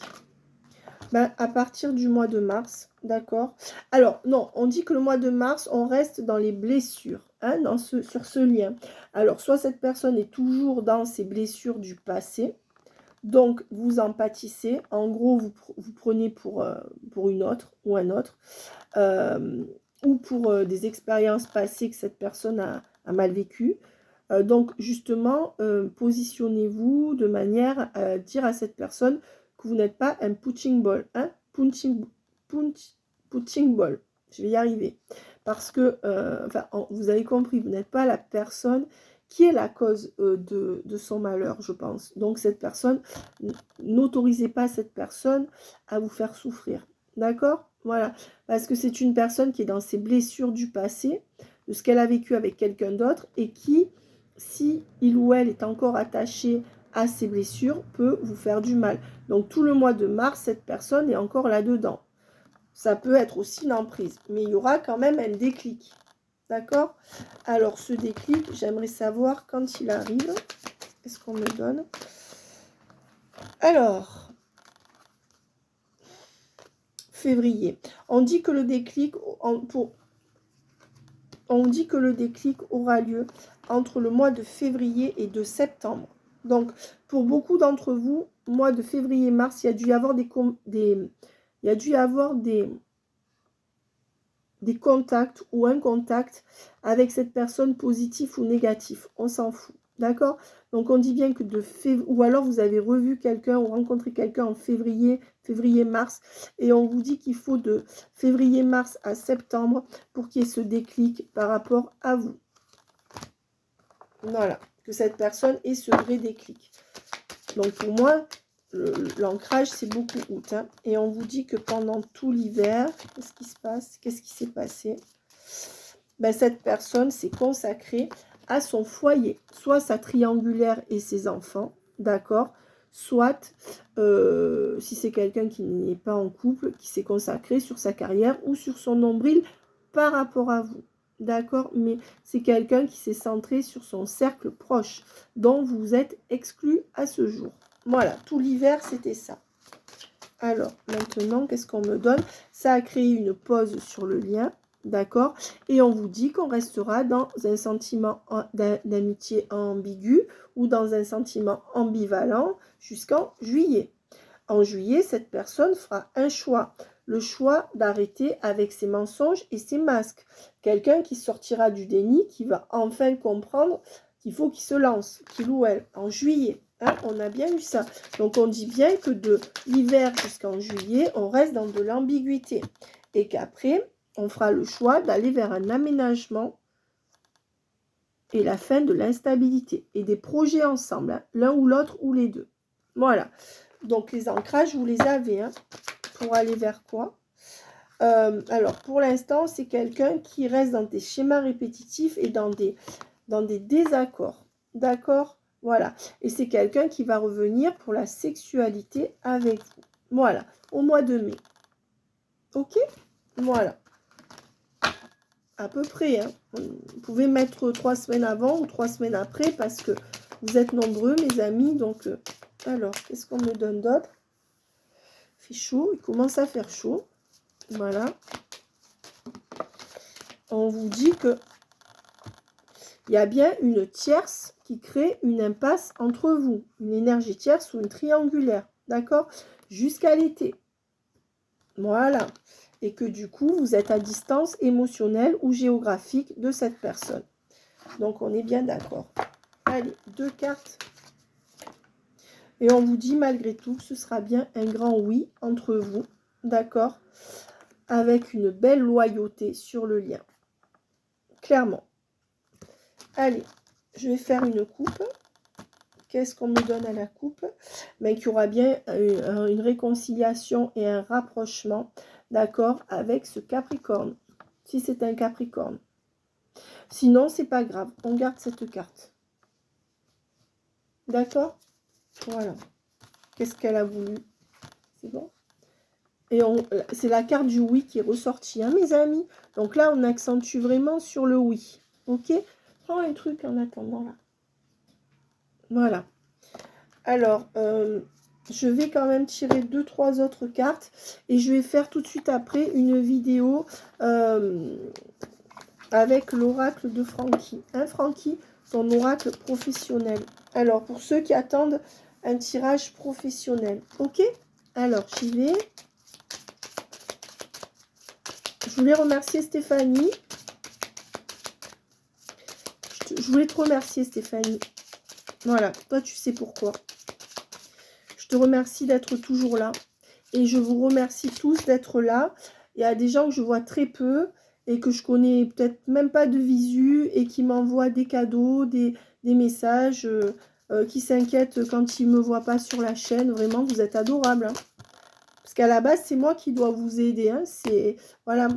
Speaker 1: Ben, à partir du mois de mars, d'accord? Alors, non, on dit que le mois de mars, on reste dans les blessures, hein, sur ce lien. Alors, soit cette personne est toujours dans ses blessures du passé, donc, vous en pâtissez. En gros, vous prenez pour une autre ou un autre. Ou pour des expériences passées que cette personne a mal vécues. Donc, justement, positionnez-vous de manière à dire à cette personne que vous n'êtes pas un punching ball. Hein? Punching ball. Je vais y arriver. Parce que, enfin, vous avez compris, vous n'êtes pas la personne qui est la cause de son malheur, je pense. Donc, cette personne, n'autorisez pas cette personne à vous faire souffrir. D'accord? Voilà. Parce que c'est une personne qui est dans ses blessures du passé, de ce qu'elle a vécu avec quelqu'un d'autre, et qui, si il ou elle est encore attaché à ses blessures, peut vous faire du mal. Donc, tout le mois de mars, cette personne est encore là-dedans. Ça peut être aussi l'emprise, mais il y aura quand même un déclic. D'accord? Alors, ce déclic, j'aimerais savoir quand il arrive. Qu'est-ce qu'on me donne? Alors, février. On dit que le déclic, on dit que le déclic aura lieu entre le mois de février et de septembre. Donc, pour beaucoup d'entre vous, mois de février-mars, il y a dû y avoir des contacts ou un contact avec cette personne, positif ou négatif. On s'en fout. D'accord? Donc, on dit bien que ou alors vous avez revu quelqu'un ou rencontré quelqu'un en février, février-mars, et on vous dit qu'il faut de février-mars à septembre pour qu'il y ait ce déclic par rapport à vous. Voilà, que cette personne ait ce vrai déclic. Donc, pour moi, l'ancrage, c'est beaucoup août. Hein. Et on vous dit que pendant tout l'hiver, qu'est-ce qui se passe? Qu'est-ce qui s'est passé? Ben, cette personne s'est consacrée à son foyer, soit sa triangulaire et ses enfants, d'accord, soit, si c'est quelqu'un qui n'est pas en couple, qui s'est consacré sur sa carrière ou sur son nombril par rapport à vous, d'accord, mais c'est quelqu'un qui s'est centré sur son cercle proche, dont vous êtes exclu à ce jour. Voilà, tout l'hiver, c'était ça. Alors, maintenant, qu'est-ce qu'on me donne? Ça a créé une pause sur le lien. D'accord? Et on vous dit qu'on restera dans un sentiment d'amitié ambigu ou dans un sentiment ambivalent jusqu'en juillet. En juillet, cette personne fera un choix. Le choix d'arrêter avec ses mensonges et ses masques. Quelqu'un qui sortira du déni, qui va enfin comprendre qu'il faut qu'il se lance, qu'il ou elle, en juillet. Hein, on a bien eu ça. Donc, on dit bien que de l'hiver jusqu'en juillet, on reste dans de l'ambiguïté. Et qu'après, on fera le choix d'aller vers un aménagement et la fin de l'instabilité. Et des projets ensemble, hein, l'un ou l'autre ou les deux. Voilà. Donc, les ancrages, vous les avez. Hein, pour aller vers quoi? Alors, pour l'instant, c'est quelqu'un qui reste dans des schémas répétitifs et dans des désaccords. D'accord? Voilà. Et c'est quelqu'un qui va revenir pour la sexualité avec vous. Voilà. Au mois de mai. Ok? Voilà. À peu près. Hein. Vous pouvez mettre 3 semaines avant ou 3 semaines après parce que vous êtes nombreux, mes amis. Donc, alors, qu'est-ce qu'on me donne d'autre? Il fait chaud. Il commence à faire chaud. Voilà. On vous dit que il y a bien une tierce qui crée une impasse entre vous. Une énergie tierce ou une triangulaire. D'accord? Jusqu'à l'été. Voilà. Et que du coup, vous êtes à distance émotionnelle ou géographique de cette personne. Donc, on est bien d'accord. Allez, 2 cartes. Et on vous dit malgré tout que ce sera bien un grand oui entre vous. D'accord? Avec une belle loyauté sur le lien. Clairement. Allez, je vais faire une coupe. Qu'est-ce qu'on me donne à la coupe? Mais qu'il y aura bien une réconciliation et un rapprochement, d'accord, avec ce Capricorne. Si c'est un Capricorne. Sinon, c'est pas grave. On garde cette carte. D'accord? Voilà. Qu'est-ce qu'elle a voulu? C'est bon? Et c'est la carte du oui qui est ressortie, hein, mes amis. Donc là, on accentue vraiment sur le oui. Ok? Prends un truc en attendant là. Voilà. Alors, je vais quand même tirer 2-3 autres cartes. Et je vais faire tout de suite après une vidéo avec l'oracle de Francky. Hein, Francky, ton oracle professionnel. Alors, pour ceux qui attendent un tirage professionnel. Ok? Alors, j'y vais. Je voulais remercier Stéphanie. Je voulais te remercier, Stéphanie. Voilà, toi, tu sais pourquoi. Je te remercie d'être toujours là. Et je vous remercie tous d'être là. Il y a des gens que je vois très peu et que je connais peut-être même pas de visu et qui m'envoient des cadeaux, des messages, qui s'inquiètent quand ils ne me voient pas sur la chaîne. Vraiment, vous êtes adorables, hein. Parce qu'à la base, c'est moi qui dois vous aider, hein. C'est, voilà.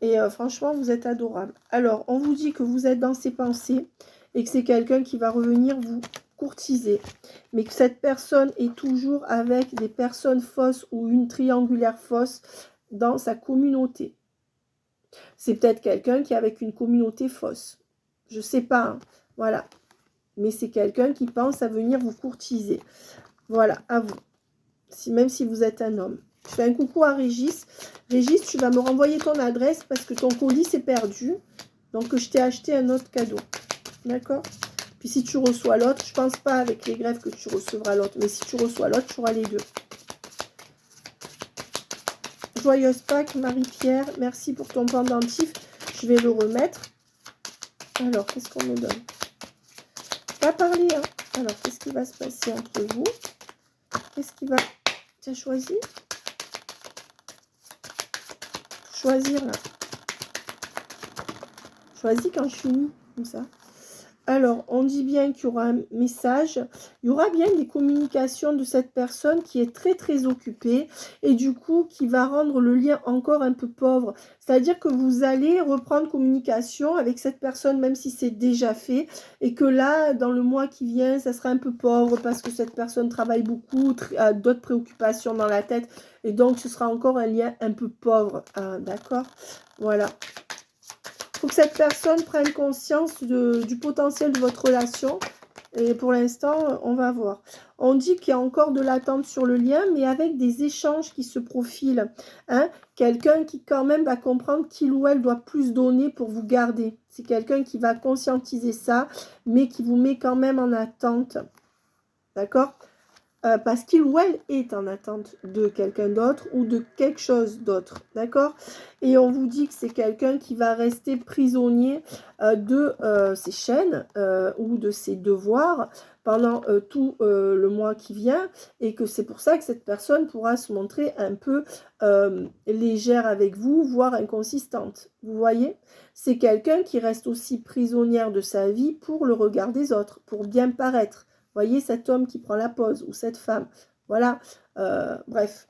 Speaker 1: Et franchement, vous êtes adorables. Alors, on vous dit que vous êtes dans ses pensées et que c'est quelqu'un qui va revenir vous courtiser. Mais que cette personne est toujours avec des personnes fausses ou une triangulaire fausse dans sa communauté. C'est peut-être quelqu'un qui est avec une communauté fausse. Je ne sais pas, hein. Voilà. Mais c'est quelqu'un qui pense à venir vous courtiser. Voilà, à vous. Même si vous êtes un homme. Je fais un coucou à Régis. Régis, tu vas me renvoyer ton adresse parce que ton colis s'est perdu. Donc, je t'ai acheté un autre cadeau. D'accord? Puis, si tu reçois l'autre, je pense pas avec les greffes que tu recevras l'autre. Mais si tu reçois l'autre, tu auras les deux. Joyeuse Pâques, Marie-Pierre. Merci pour ton pendentif. Je vais le remettre. Alors, qu'est-ce qu'on me donne? Pas parler, hein. Alors, qu'est-ce qui va se passer entre vous? Qu'est-ce qui va... Tu as choisi? Choisir, là. Choisis quand je finis, comme ça. Alors, on dit bien qu'il y aura un message. Il y aura bien des communications de cette personne qui est très, très occupée et du coup, qui va rendre le lien encore un peu pauvre. C'est-à-dire que vous allez reprendre communication avec cette personne, même si c'est déjà fait, et que là, dans le mois qui vient, ça sera un peu pauvre parce que cette personne travaille beaucoup, a d'autres préoccupations dans la tête, et donc ce sera encore un lien un peu pauvre. D'accord? Voilà. Il faut que cette personne prenne conscience du potentiel de votre relation. Et pour l'instant, on va voir. On dit qu'il y a encore de l'attente sur le lien, mais avec des échanges qui se profilent. Hein? Quelqu'un qui quand même va comprendre qu'il ou elle doit plus donner pour vous garder. C'est quelqu'un qui va conscientiser ça, mais qui vous met quand même en attente. D'accord? Parce qu'il ou elle est en attente de quelqu'un d'autre ou de quelque chose d'autre, d'accord? Et on vous dit que c'est quelqu'un qui va rester prisonnier de ses chaînes ou de ses devoirs pendant tout le mois qui vient et que c'est pour ça que cette personne pourra se montrer un peu légère avec vous, voire inconsistante. Vous voyez? C'est quelqu'un qui reste aussi prisonnière de sa vie pour le regard des autres, pour bien paraître. Voyez cet homme qui prend la pause ou cette femme. Voilà. Bref.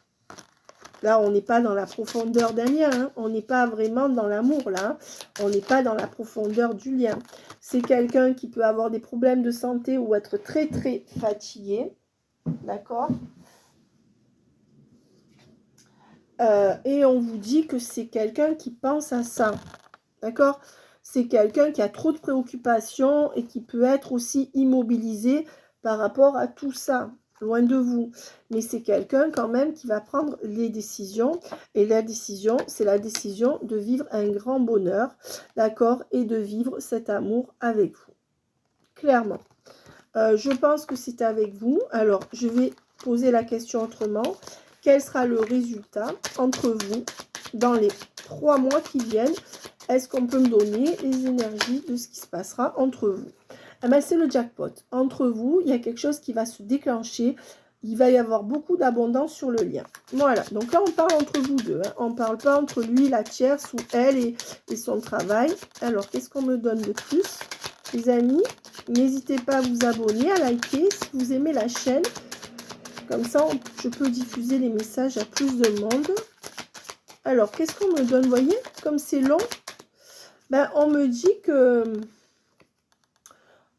Speaker 1: Là, on n'est pas dans la profondeur d'un lien. Hein. On n'est pas vraiment dans l'amour, là. Hein. On n'est pas dans la profondeur du lien. C'est quelqu'un qui peut avoir des problèmes de santé ou être très, très fatigué. D'accord? Et on vous dit que c'est quelqu'un qui pense à ça. D'accord? C'est quelqu'un qui a trop de préoccupations et qui peut être aussi immobilisé par rapport à tout ça, loin de vous. Mais c'est quelqu'un quand même qui va prendre les décisions. Et la décision, c'est la décision de vivre un grand bonheur, d'accord? Et de vivre cet amour avec vous. Clairement. Je pense que c'est avec vous. Alors, je vais poser la question autrement. Quel sera le résultat entre vous dans les 3 mois qui viennent? Est-ce qu'on peut me donner les énergies de ce qui se passera entre vous? Eh bien, c'est le jackpot. Entre vous, il y a quelque chose qui va se déclencher. Il va y avoir beaucoup d'abondance sur le lien. Voilà. Donc là, on parle entre vous deux. Hein. On ne parle pas entre lui, la tierce, ou elle et son travail. Alors, qu'est-ce qu'on me donne de plus? Les amis, n'hésitez pas à vous abonner, à liker si vous aimez la chaîne. Comme ça, je peux diffuser les messages à plus de monde. Alors, qu'est-ce qu'on me donne? Vous voyez, comme c'est long, ben, on me dit que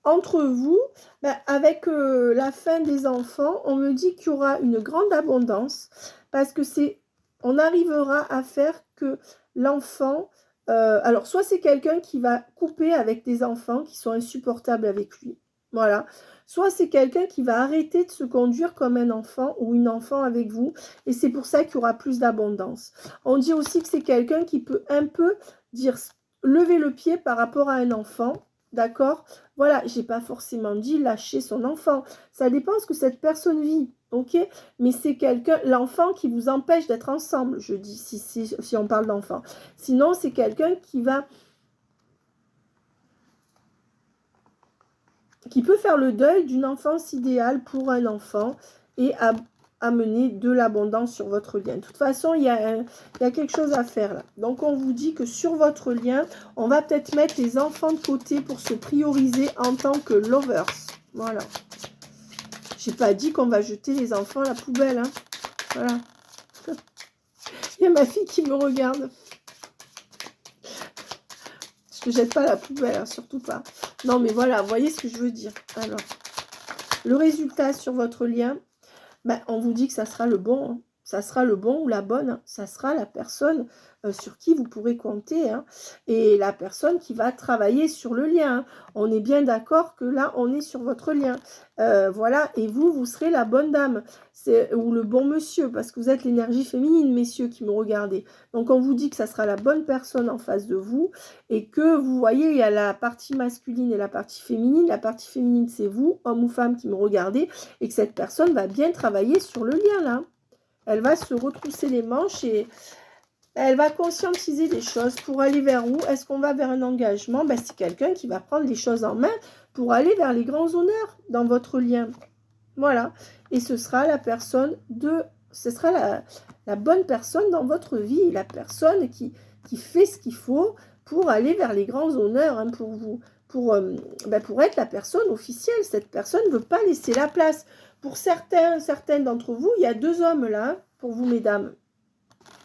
Speaker 1: entre vous, ben, avec la fin des enfants, on me dit qu'il y aura une grande abondance parce que on arrivera à faire que l'enfant... alors, soit c'est quelqu'un qui va couper avec des enfants qui sont insupportables avec lui. Voilà. Soit c'est quelqu'un qui va arrêter de se conduire comme un enfant ou une enfant avec vous. Et c'est pour ça qu'il y aura plus d'abondance. On dit aussi que c'est quelqu'un qui peut un peu dire lever le pied par rapport à un enfant. D'accord? Voilà, j'ai pas forcément dit lâcher son enfant. Ça dépend ce que cette personne vit. Ok? Mais c'est quelqu'un, l'enfant qui vous empêche d'être ensemble, je dis, si on parle d'enfant. Sinon, c'est quelqu'un qui peut faire le deuil d'une enfance idéale pour un enfant et amener de l'abondance sur votre lien. De toute façon, il y a quelque chose à faire là. Donc, on vous dit que sur votre lien, on va peut-être mettre les enfants de côté pour se prioriser en tant que lovers. Voilà. J'ai pas dit qu'on va jeter les enfants à la poubelle. Hein. Voilà. Il y a ma fille qui me regarde. Je ne jette pas à la poubelle, hein, surtout pas. Non, mais voilà, vous voyez ce que je veux dire. Alors, le résultat sur votre lien, ben, on vous dit que ça sera le bon. Hein. Ça sera le bon ou la bonne. Hein. Ça sera la personne sur qui vous pourrez compter. Hein. Et la personne qui va travailler sur le lien. Hein. On est bien d'accord que là, on est sur votre lien. Voilà. Et vous, vous serez la bonne dame. Ou le bon monsieur. Parce que vous êtes l'énergie féminine, messieurs, qui me regardez. Donc, on vous dit que ça sera la bonne personne en face de vous. Et que vous voyez, il y a la partie masculine et la partie féminine. La partie féminine, c'est vous, homme ou femme, qui me regardez. Et que cette personne va bien travailler sur le lien, là. Elle va se retrousser les manches et elle va conscientiser des choses pour aller vers où? Est-ce qu'on va vers un engagement? Ben, c'est quelqu'un qui va prendre les choses en main pour aller vers les grands honneurs dans votre lien. Voilà. Et ce sera la personne ce sera la bonne personne dans votre vie, la personne qui fait ce qu'il faut pour aller vers les grands honneurs, hein, pour vous, pour être la personne officielle. Cette personne ne veut pas laisser la place. Pour certaines d'entre vous, il y a 2 hommes là, hein, pour vous, mesdames.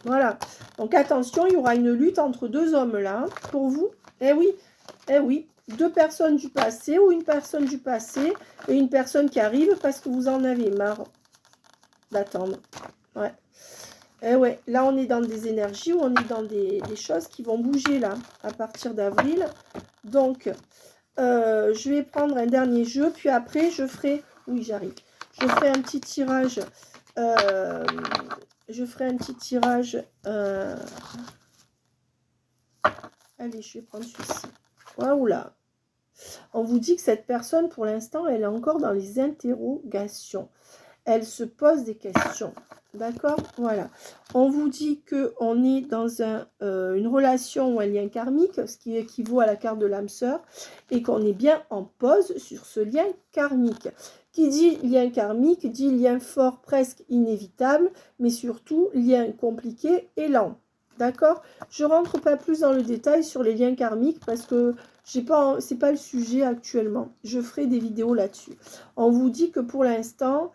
Speaker 1: Voilà. Donc, attention, il y aura une lutte entre 2 hommes là, hein, pour vous. Eh oui, 2 personnes du passé ou une personne du passé et une personne qui arrive parce que vous en avez marre d'attendre. Ouais. Eh ouais, là, on est dans des énergies où on est dans des choses qui vont bouger là, à partir d'avril. Donc, je vais prendre un dernier jeu, puis après, je ferai... Oui, j'arrive. Je ferai un petit tirage. Allez, je vais prendre celui-ci. Waouh là. On vous dit que cette personne, pour l'instant, elle est encore dans les interrogations. Elle se pose des questions. D'accord? Voilà. On vous dit qu'on est dans une relation ou un lien karmique, ce qui équivaut à la carte de l'âme sœur, et qu'on est bien en pause sur ce lien karmique. Qui dit lien karmique, dit lien fort, presque inévitable, mais surtout lien compliqué et lent. D'accord? Je ne rentre pas plus dans le détail sur les liens karmiques parce que ce n'est pas le sujet actuellement. Je ferai des vidéos là-dessus. On vous dit que pour l'instant,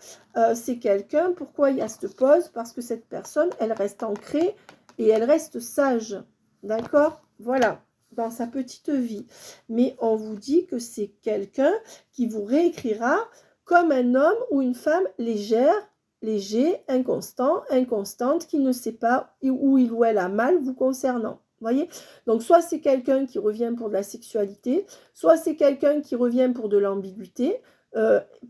Speaker 1: c'est quelqu'un. Pourquoi il y a cette pause? Parce que cette personne, elle reste ancrée et elle reste sage. D'accord? Voilà, dans sa petite vie. Mais on vous dit que c'est quelqu'un qui vous réécrira comme un homme ou une femme légère, léger, inconstant, inconstante, qui ne sait pas où il ou elle a mal vous concernant. Voyez? Donc, soit c'est quelqu'un qui revient pour de la sexualité, soit c'est quelqu'un qui revient pour de l'ambiguïté.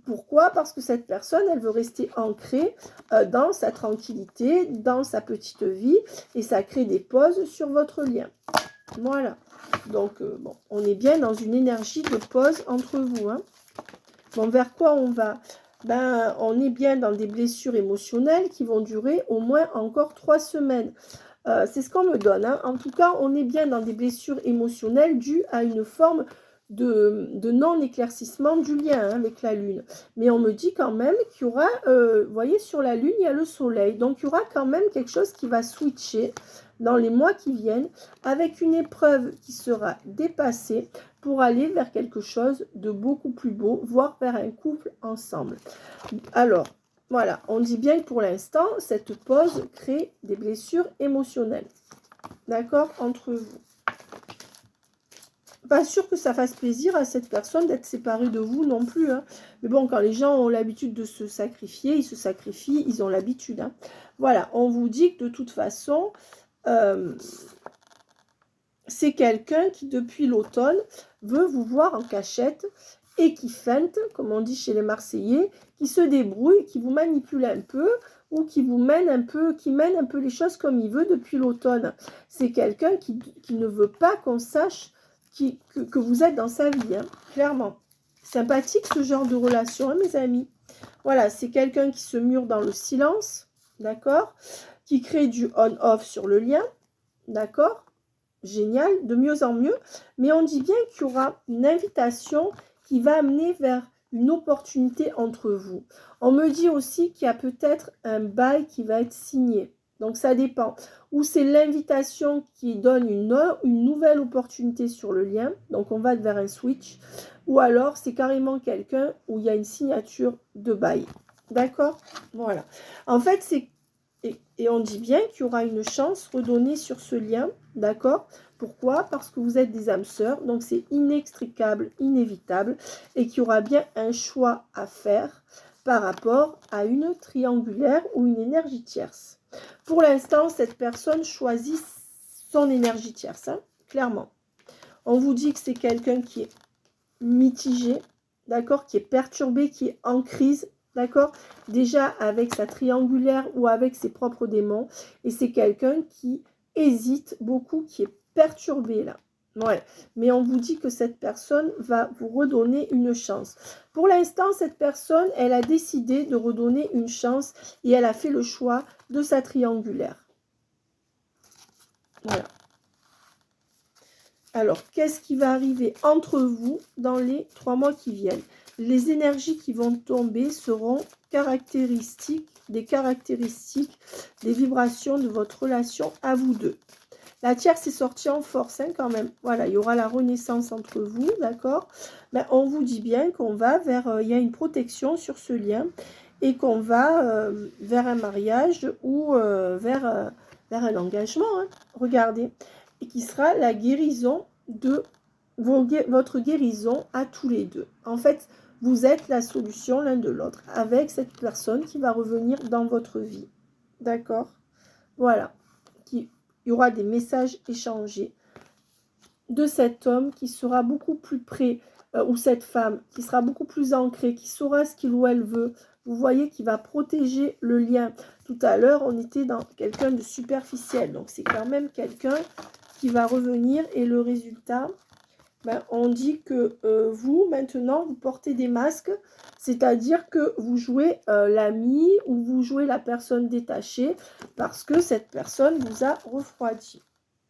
Speaker 1: Pourquoi? Parce que cette personne, elle veut rester ancrée dans sa tranquillité, dans sa petite vie, et ça crée des pauses sur votre lien. Voilà. Donc, bon, on est bien dans une énergie de pause entre vous. Hein. Bon, vers quoi on va? Ben, on est bien dans des blessures émotionnelles qui vont durer au moins encore 3 semaines. C'est ce qu'on me donne. Hein. En tout cas, on est bien dans des blessures émotionnelles dues à une forme de non-éclaircissement du lien hein, avec la Lune. Mais on me dit quand même qu'il y aura, vous voyez, sur la Lune, il y a le Soleil. Donc, il y aura quand même quelque chose qui va switcher dans les mois qui viennent avec une épreuve qui sera dépassée pour aller vers quelque chose de beaucoup plus beau, voire vers un couple ensemble. Alors, voilà, on dit bien que pour l'instant, cette pause crée des blessures émotionnelles. D'accord? Entre vous. Pas sûr que ça fasse plaisir à cette personne d'être séparée de vous non plus. Hein. Mais bon, quand les gens ont l'habitude de se sacrifier, ils se sacrifient, ils ont l'habitude. Hein. Voilà, on vous dit que de toute façon, c'est quelqu'un qui, depuis l'automne, veut vous voir en cachette et qui feinte, comme on dit chez les Marseillais, qui se débrouille, qui vous manipule un peu ou qui vous mène un peu, qui mène un peu les choses comme il veut depuis l'automne. C'est quelqu'un qui ne veut pas qu'on sache que vous êtes dans sa vie, hein, clairement. Sympathique ce genre de relation, hein, mes amis. Voilà, c'est quelqu'un qui se mure dans le silence, d'accord, qui crée du on-off sur le lien, d'accord, génial, de mieux en mieux, mais on dit bien qu'il y aura une invitation qui va amener vers une opportunité entre vous. On me dit aussi qu'il y a peut-être un bail qui va être signé. Donc ça dépend. Ou c'est l'invitation qui donne une nouvelle opportunité sur le lien. Donc on va vers un switch. Ou alors c'est carrément quelqu'un où il y a une signature de bail. D'accord? Voilà. En fait, c'est... Et on dit bien qu'il y aura une chance redonnée sur ce lien. D'accord? Pourquoi? Parce que vous êtes des âmes sœurs. Donc c'est inextricable, inévitable. Et qu'il y aura bien un choix à faire par rapport à une triangulaire ou une énergie tierce. Pour l'instant, cette personne choisit son énergie tierce, hein, clairement. On vous dit que c'est quelqu'un qui est mitigé, d'accord, qui est perturbé, qui est en crise, d'accord, déjà avec sa triangulaire ou avec ses propres démons. Et c'est quelqu'un qui hésite beaucoup, qui est perturbé là. Ouais, mais on vous dit que cette personne va vous redonner une chance. Pour l'instant, cette personne, elle a décidé de redonner une chance et elle a fait le choix de sa triangulaire. Voilà. Alors, qu'est-ce qui va arriver entre vous dans les 3 mois qui viennent? Les énergies qui vont tomber seront des caractéristiques, des vibrations de votre relation à vous deux. La tierce est sortie en force, hein, quand même. Voilà, il y aura la renaissance entre vous, d'accord? Mais on vous dit bien qu'on va vers... il y a une protection sur ce lien et qu'on va vers un mariage ou vers un engagement, hein, regardez. Et qui sera la guérison de votre guérison à tous les deux. En fait, vous êtes la solution l'un de l'autre avec cette personne qui va revenir dans votre vie. D'accord? Voilà. Il y aura des messages échangés de cet homme qui sera beaucoup plus près, ou cette femme qui sera beaucoup plus ancrée, qui saura ce qu'il ou elle veut. Vous voyez qu'il va protéger le lien. Tout à l'heure, on était dans quelqu'un de superficiel. Donc, c'est quand même quelqu'un qui va revenir. Et le résultat, ben, on dit que vous, maintenant, vous portez des masques. C'est-à-dire que vous jouez l'ami ou vous jouez la personne détachée parce que cette personne vous a refroidi.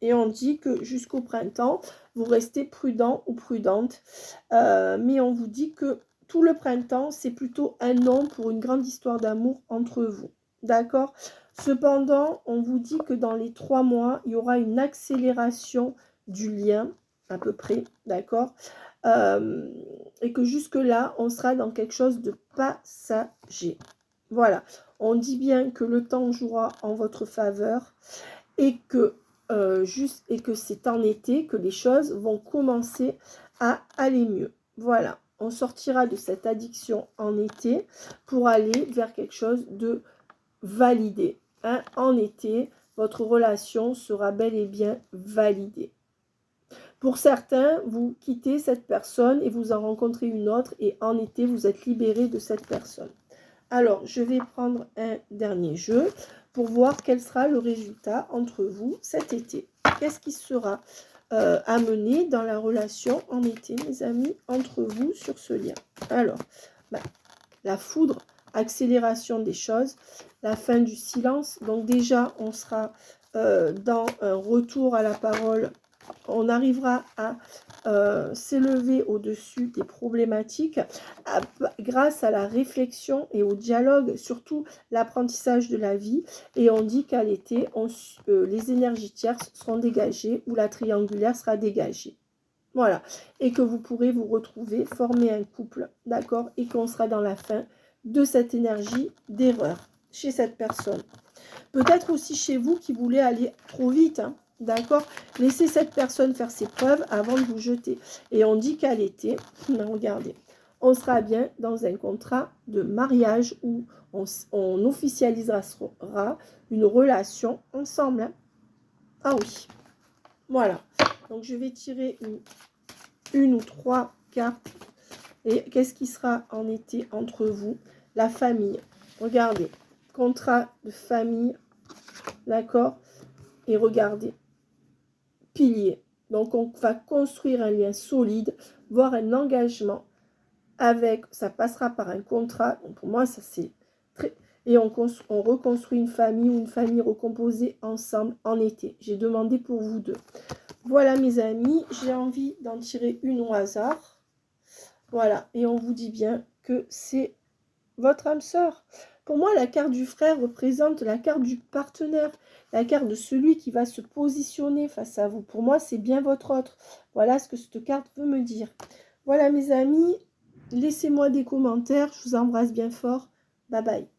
Speaker 1: Et on dit que jusqu'au printemps, vous restez prudent ou prudente. Mais on vous dit que tout le printemps, c'est plutôt un non pour une grande histoire d'amour entre vous. D'accord? Cependant, on vous dit que dans les 3 mois, il y aura une accélération du lien, à peu près. D'accord? Et que jusque-là, on sera dans quelque chose de passager. Voilà. On dit bien que le temps jouera en votre faveur et que c'est en été que les choses vont commencer à aller mieux. Voilà, on sortira de cette addiction en été pour aller vers quelque chose de validé. Hein. En été, votre relation sera bel et bien validée. Pour certains, vous quittez cette personne et vous en rencontrez une autre et en été, vous êtes libéré de cette personne. Alors, je vais prendre un dernier jeu pour voir quel sera le résultat entre vous cet été. Qu'est-ce qui sera amené dans la relation en été, mes amis, entre vous sur ce lien? Alors, la foudre, accélération des choses, la fin du silence. Donc déjà, on sera dans un retour à la parole. On arrivera à s'élever au-dessus des problématiques grâce à la réflexion et au dialogue, surtout l'apprentissage de la vie. Et on dit qu'à l'été, les énergies tierces seront dégagées ou la triangulaire sera dégagée. Voilà. Et que vous pourrez vous retrouver, former un couple, d'accord? Et qu'on sera dans la fin de cette énergie d'erreur chez cette personne. Peut-être aussi chez vous qui voulez aller trop vite, hein. D'accord? Laissez cette personne faire ses preuves avant de vous jeter. Et on dit qu'à l'été, regardez, on sera bien dans un contrat de mariage où on officialisera une relation ensemble. Hein. Ah oui. Voilà. Donc, je vais tirer une ou 3 cartes. Et qu'est-ce qui sera en été entre vous? La famille. Regardez. Contrat de famille. D'accord? Et regardez. Pilier. Donc, on va construire un lien solide, voire un engagement avec, ça passera par un contrat. Donc, pour moi, ça c'est très... Et on reconstruit une famille ou une famille recomposée ensemble en été. J'ai demandé pour vous deux. Voilà, mes amis, j'ai envie d'en tirer une au hasard. Voilà, et on vous dit bien que c'est votre âme sœur. Pour moi, la carte du frère représente la carte du partenaire, la carte de celui qui va se positionner face à vous. Pour moi, c'est bien votre autre. Voilà ce que cette carte veut me dire. Voilà mes amis, laissez-moi des commentaires. Je vous embrasse bien fort. Bye bye.